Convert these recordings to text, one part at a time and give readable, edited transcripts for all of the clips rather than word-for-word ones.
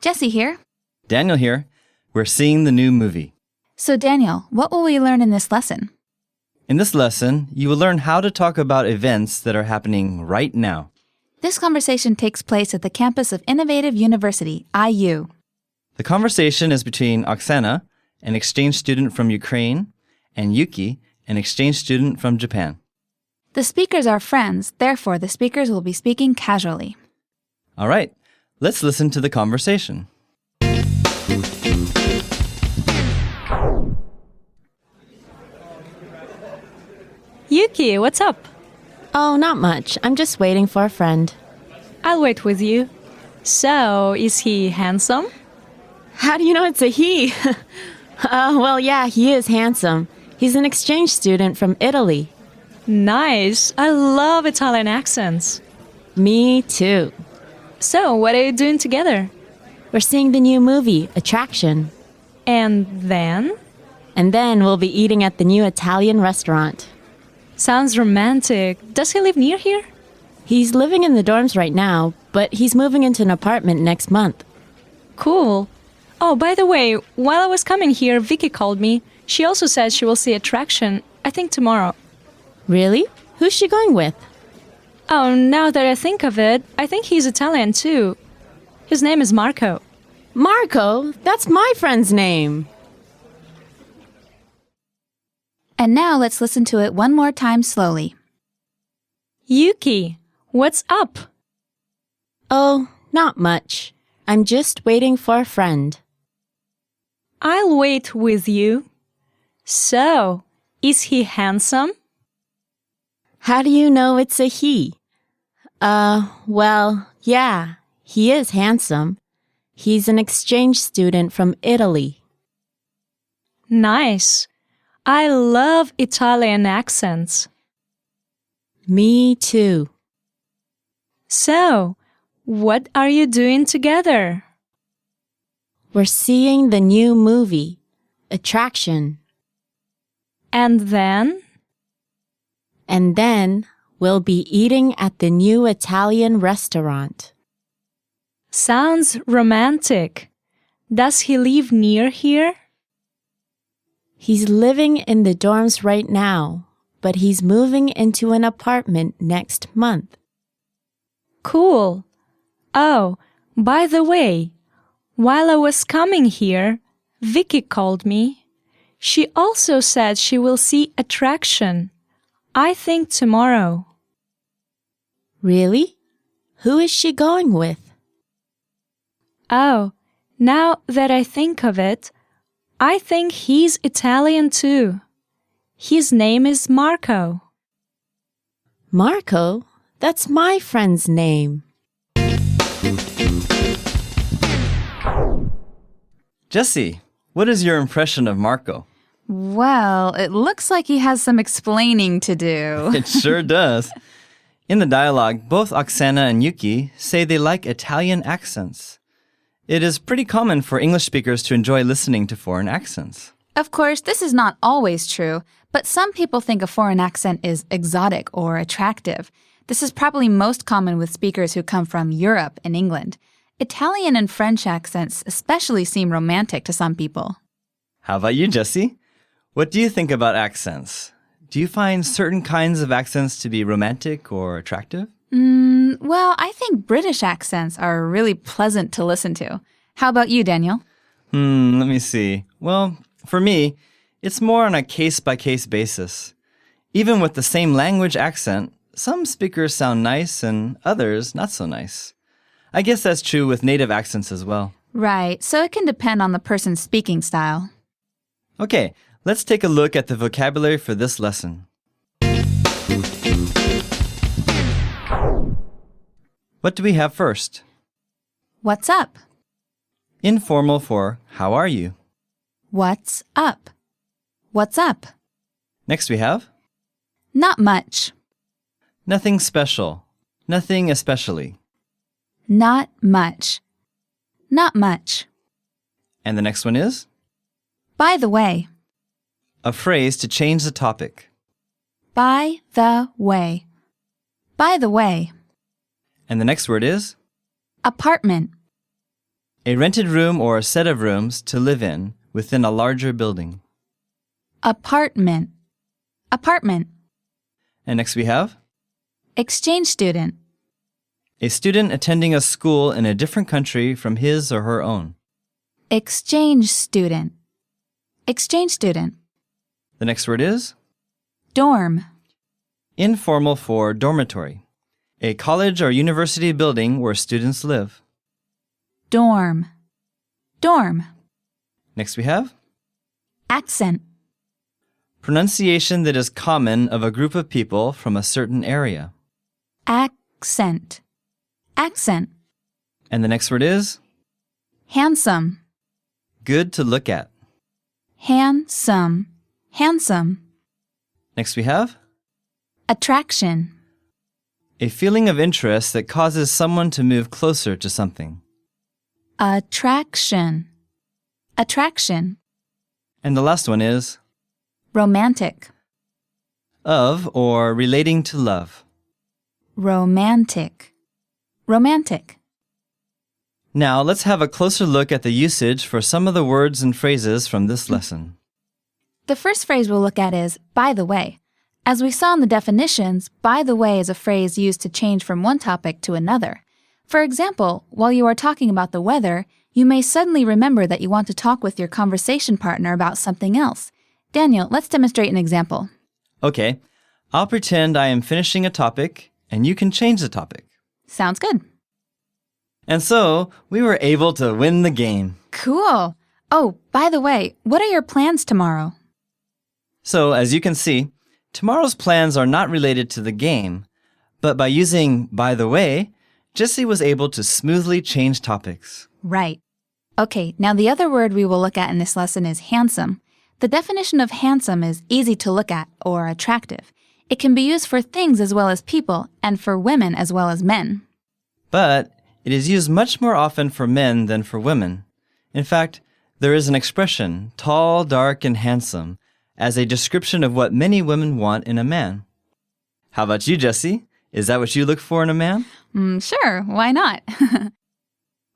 Jesse here. Daniel here. We're seeing the new movie. So Daniel, what will we learn in this lesson? In this lesson, you will learn how to talk about events that are happening right now. This conversation takes place at the campus of Innovative University, IU. The conversation is between Oksana, an exchange student from Ukraine, and Yuki, an exchange student from Japan. The speakers are friends, therefore the speakers will be speaking casually. All right, let's listen to the conversation. Yuki, what's up? Oh, not much. I'm just waiting for a friend. I'll wait with you. So, is he handsome? How do you know it's a he? Well, yeah, he is handsome. He's an exchange student from Italy. Nice. I love Italian accents. Me too. So, what are you doing together? We're seeing the new movie, Attraction. And then? And then we'll be eating at the new Italian restaurant. Sounds romantic. Does he live near here? He's living in the dorms right now, but he's moving into an apartment next month. Cool. Oh, by the way, while I was coming here, Vicky called me. She also said she will see Attraction, I think tomorrow. Really? Who's she going with? Oh, now that I think of it, I think he's Italian too. His name is Marco. Marco? That's my friend's name. And now let's listen to it one more time slowly. Yuki, what's up? Oh, not much. I'm just waiting for a friend. I'll wait with you. So, is he handsome? How do you know it's a he? Well, yeah, he is handsome. He's an exchange student from Italy. Nice. I love Italian accents. Me too. So, what are you doing together? We're seeing the new movie, Attraction. And then? And then we'll be eating at the new Italian restaurant. Sounds romantic. Does he live near here? He's living in the dorms right now, but he's moving into an apartment next month. Cool. Oh, by the way, while I was coming here, Vicky called me. She also said she will see Attraction, I think tomorrow. Really? Who is she going with? Oh, now that I think of it, I think he's Italian too. His name is Marco. Marco? That's my friend's name. Jesse, what is your impression of Marco? Well, it looks like he has some explaining to do. It sure does. In the dialogue, both Oksana and Yuki say they like Italian accents. It is pretty common for English speakers to enjoy listening to foreign accents. Of course, this is not always true, but some people think a foreign accent is exotic or attractive. This is probably most common with speakers who come from Europe and England. Italian and French accents especially seem romantic to some people. How about you, Jesse? What do you think about accents? Do you find certain kinds of accents to be romantic or attractive? Well, I think British accents are really pleasant to listen to. How about you, Daniel? Let me see. Well, for me, it's more on a case-by-case basis. Even with the same language accent, some speakers sound nice and others not so nice. I guess that's true with native accents as well. Right, so it can depend on the person's speaking style. Okay, let's take a look at the vocabulary for this lesson. What do we have first? What's up? Informal for how are you? What's up? What's up? Next we have Not much. nothing special, nothing especially. Not much. Not much. And the next one is By the way. a phrase to change the topic. By the way. By the way. And the next word is Apartment. A rented room or a set of rooms to live in within a larger building. Apartment. Apartment. And next we have Exchange student. a student attending a school in a different country from his or her own. Exchange student. Exchange student. The next word is Dorm. informal for dormitory. A college or university building where students live. Dorm. Dorm. Next we have Accent. pronunciation that is common of a group of people from a certain area. Accent. Accent. And the next word is Handsome. good to look at. Handsome. Handsome. Next we have Attraction. a feeling of interest that causes someone to move closer to something. Attraction. Attraction. And the last one is Romantic. of or relating to love. Romantic. Romantic. Now let's have a closer look at the usage for some of the words and phrases from this lesson. The first phrase we'll look at is by the way. As we saw in the definitions, by the way is a phrase used to change from one topic to another. For example, while you are talking about the weather, you may suddenly remember that you want to talk with your conversation partner about something else. Daniel, let's demonstrate an example. Okay, I'll pretend I am finishing a topic and you can change the topic. Sounds good. And so we were able to win the game. Cool. Oh, by the way, what are your plans tomorrow? So as you can see, tomorrow's plans are not related to the game, but by using by the way, Jessie was able to smoothly change topics. Right. Okay, now the other word we will look at in this lesson is handsome. The definition of handsome is easy to look at or attractive. It can be used for things as well as people and for women as well as men. But it is used much more often for men than for women. In fact, there is an expression, tall, dark, and handsome, as a description of what many women want in a man. How about you, Jessie? Is that what you look for in a man? Sure, why not?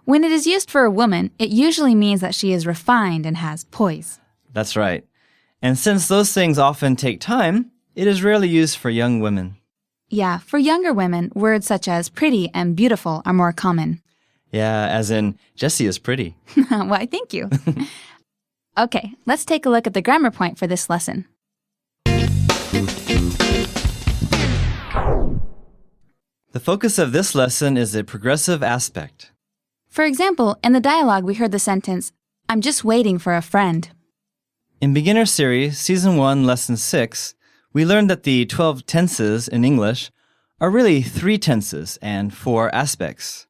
When it is used for a woman, it usually means that she is refined and has poise. That's right. And since those things often take time, it is rarely used for young women. Yeah, for younger women, words such as pretty and beautiful are more common. Yeah, as in, Jessie is pretty. Why, thank you. Okay, let's take a look at the grammar point for this lesson. The focus of this lesson is the progressive aspect. For example, in the dialogue we heard the sentence, I'm just waiting for a friend. In Beginner Series, Season 1, Lesson 6, we learned that the 12 tenses in English are really 3 tenses and 4 aspects.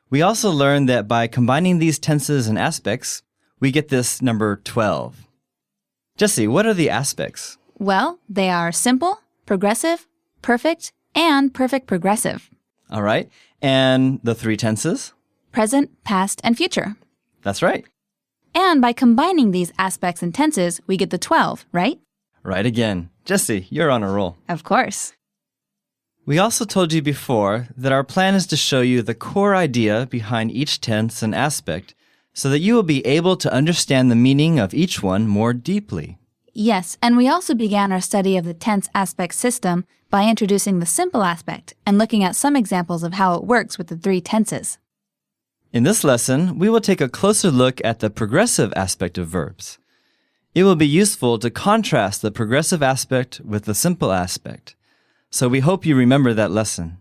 We also learned that by combining these tenses and aspects, we get this number 12. Jessie, what are the aspects? Well, they are simple, progressive, perfect, and perfect progressive. All right. And the 3 tenses? Present, past, and future. That's right. And by combining these aspects and tenses, we get the 12, right? Right again. Jessie, you're on a roll. Of course. We also told you before that our plan is to show you the core idea behind each tense and aspect so that you will be able to understand the meaning of each one more deeply. Yes, and we also began our study of the tense aspect system by introducing the simple aspect and looking at some examples of how it works with the 3 tenses. In this lesson, we will take a closer look at the progressive aspect of verbs. It will be useful to contrast the progressive aspect with the simple aspect. So we hope you remember that lesson.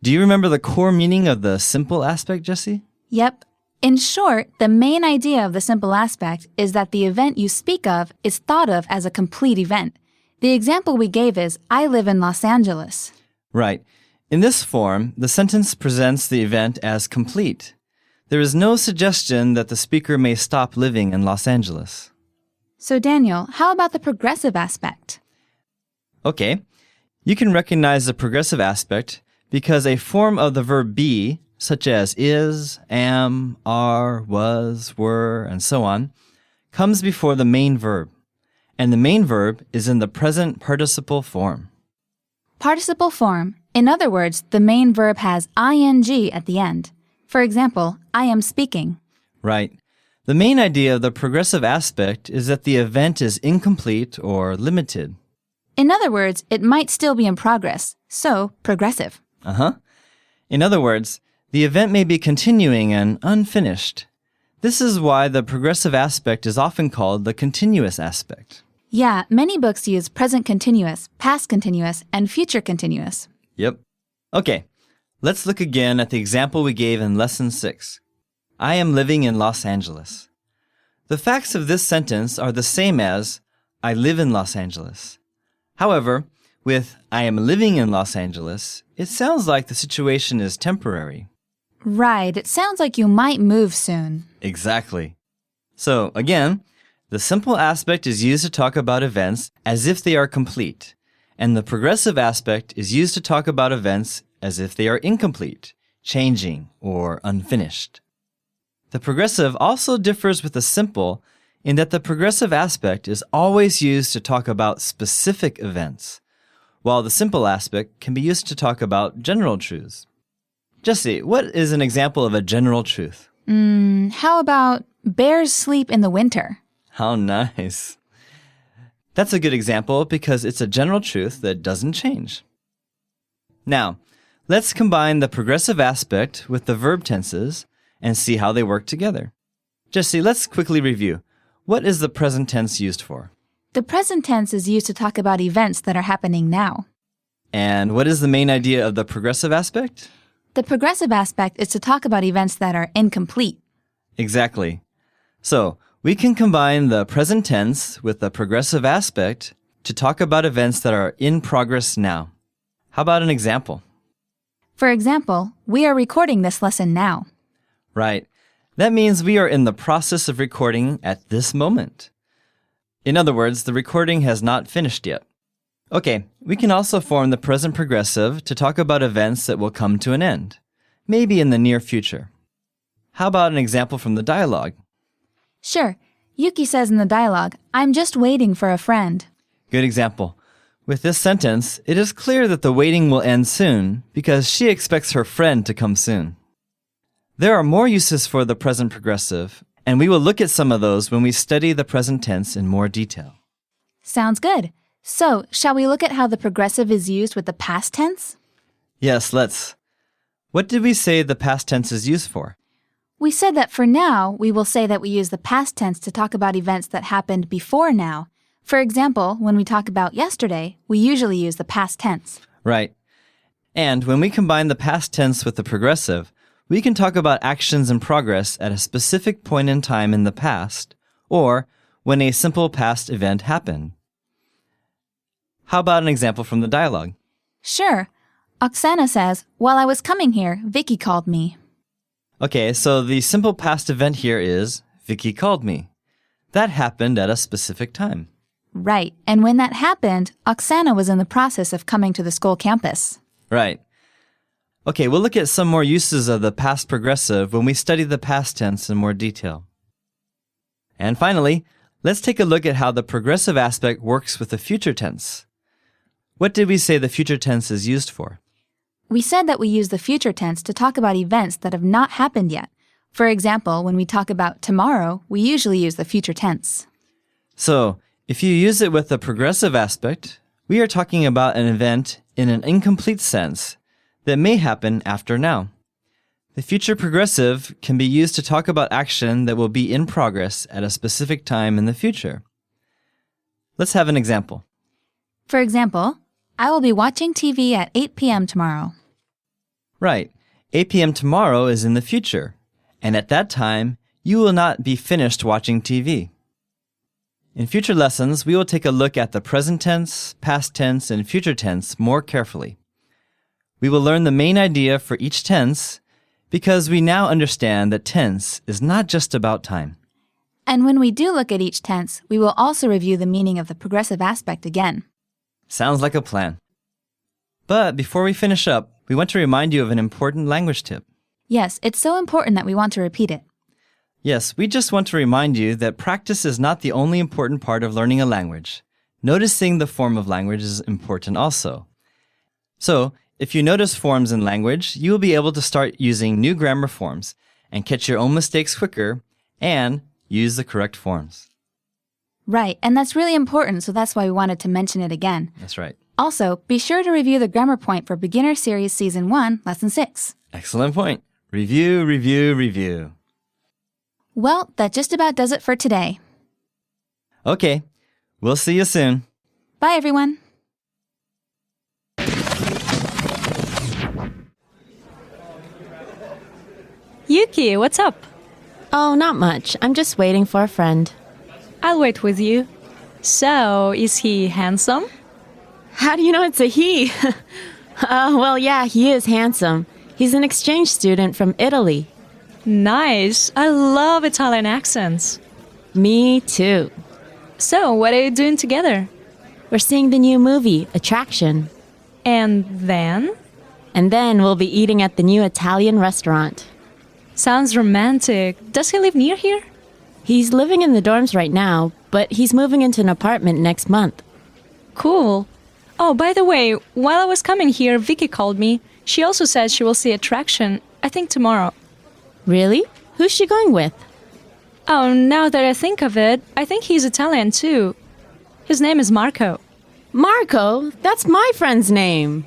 Do you remember the core meaning of the simple aspect, Jessie? Yep. In short, the main idea of the simple aspect is that the event you speak of is thought of as a complete event. The example we gave is, I live in Los Angeles. Right. In this form, the sentence presents the event as complete. There is no suggestion that the speaker may stop living in Los Angeles. So Daniel, how about the progressive aspect? Okay. You can recognize the progressive aspect because a form of the verb be, such as is, am, are, was, were, and so on, comes before the main verb. And the main verb is in the present participle form. Participle form. In other words, the main verb has ing at the end. For example, I am speaking. Right. The main idea of the progressive aspect is that the event is incomplete or limited. In other words, it might still be in progress, so progressive. In other words, the event may be continuing and unfinished. This is why the progressive aspect is often called the continuous aspect. Yeah, many books use present continuous, past continuous, and future continuous. Yep. Okay, let's look again at the example we gave in Lesson 6. I am living in Los Angeles. The facts of this sentence are the same as I live in Los Angeles. However, with I am living in Los Angeles, it sounds like the situation is temporary. Right, it sounds like you might move soon. Exactly. So, again, the simple aspect is used to talk about events as if they are complete, and the progressive aspect is used to talk about events as if they are incomplete, changing, or unfinished. The progressive also differs with the simple in that the progressive aspect is always used to talk about specific events, while the simple aspect can be used to talk about general truths. Jesse, what is an example of a general truth? How about bears sleep in the winter? How nice. That's a good example because it's a general truth that doesn't change. Now, let's combine the progressive aspect with the verb tenses and see how they work together. Jesse, let's quickly review. What is the present tense used for? The present tense is used to talk about events that are happening now. And what is the main idea of the progressive aspect? The progressive aspect is to talk about events that are incomplete. Exactly. So, we can combine the present tense with the progressive aspect to talk about events that are in progress now. How about an example? For example, we are recording this lesson now. Right. That means we are in the process of recording at this moment. In other words, the recording has not finished yet. Okay, we can also form the present progressive to talk about events that will come to an end, maybe in the near future. How about an example from the dialogue? Sure. Yuki says in the dialogue, I'm just waiting for a friend. Good example. With this sentence, it is clear that the waiting will end soon because she expects her friend to come soon. There are more uses for the present progressive, and we will look at some of those when we study the present tense in more detail. Sounds good. So, shall we look at how the progressive is used with the past tense? Yes, let's. What did we say the past tense is used for? We said that for now, we will say that we use the past tense to talk about events that happened before now. For example, when we talk about yesterday, we usually use the past tense. Right. And when we combine the past tense with the progressive, we can talk about actions in progress at a specific point in time in the past, or when a simple past event happened. How about an example from the dialogue? Sure. Oksana says, while I was coming here, Vicky called me. Okay, so the simple past event here is, Vicky called me. That happened at a specific time. Right. And when that happened, Oksana was in the process of coming to the school campus. Right. Okay, we'll look at some more uses of the past progressive when we study the past tense in more detail. And finally, let's take a look at how the progressive aspect works with the future tense. What did we say the future tense is used for? We said that we use the future tense to talk about events that have not happened yet. For example, when we talk about tomorrow, we usually use the future tense. So, if you use it with the progressive aspect, we are talking about an event in an incomplete sense that may happen after now. The future progressive can be used to talk about action that will be in progress at a specific time in the future. Let's have an example. For example, I will be watching TV at 8 p.m. tomorrow. Right. 8 p.m. tomorrow is in the future, and at that time, you will not be finished watching TV. In future lessons, we will take a look at the present tense, past tense, and future tense more carefully. We will learn the main idea for each tense because we now understand that tense is not just about time. And when we do look at each tense, we will also review the meaning of the progressive aspect again. Sounds like a plan. But before we finish up, we want to remind you of an important language tip. Yes, it's so important that we want to repeat it. Yes, we just want to remind you that practice is not the only important part of learning a language. Noticing the form of language is important also. So, if you notice forms in language, you will be able to start using new grammar forms and catch your own mistakes quicker and use the correct forms. Right, and that's really important, so that's why we wanted to mention it again. That's right. Also, be sure to review the grammar point for Beginner Series Season 1, Lesson 6. Excellent point. Review, review, review. Well, that just about does it for today. Okay, we'll see you soon. Bye, everyone. Yuki, what's up? Oh, not much. I'm just waiting for a friend. I'll wait with you. So, is he handsome? How do you know it's a he? Well, yeah, he is handsome. He's an exchange student from Italy. Nice. I love Italian accents. Me too. So, what are you doing together? We're seeing the new movie, Attraction. And then? And then we'll be eating at the new Italian restaurant. Sounds romantic. Does he live near here? He's living in the dorms right now, but he's moving into an apartment next month. Cool. Oh, by the way, while I was coming here, Vicky called me. She also said she will see Attraction, I think tomorrow. Really? Who's she going with? Oh, now that I think of it, I think he's Italian too. His name is Marco. Marco? That's my friend's name.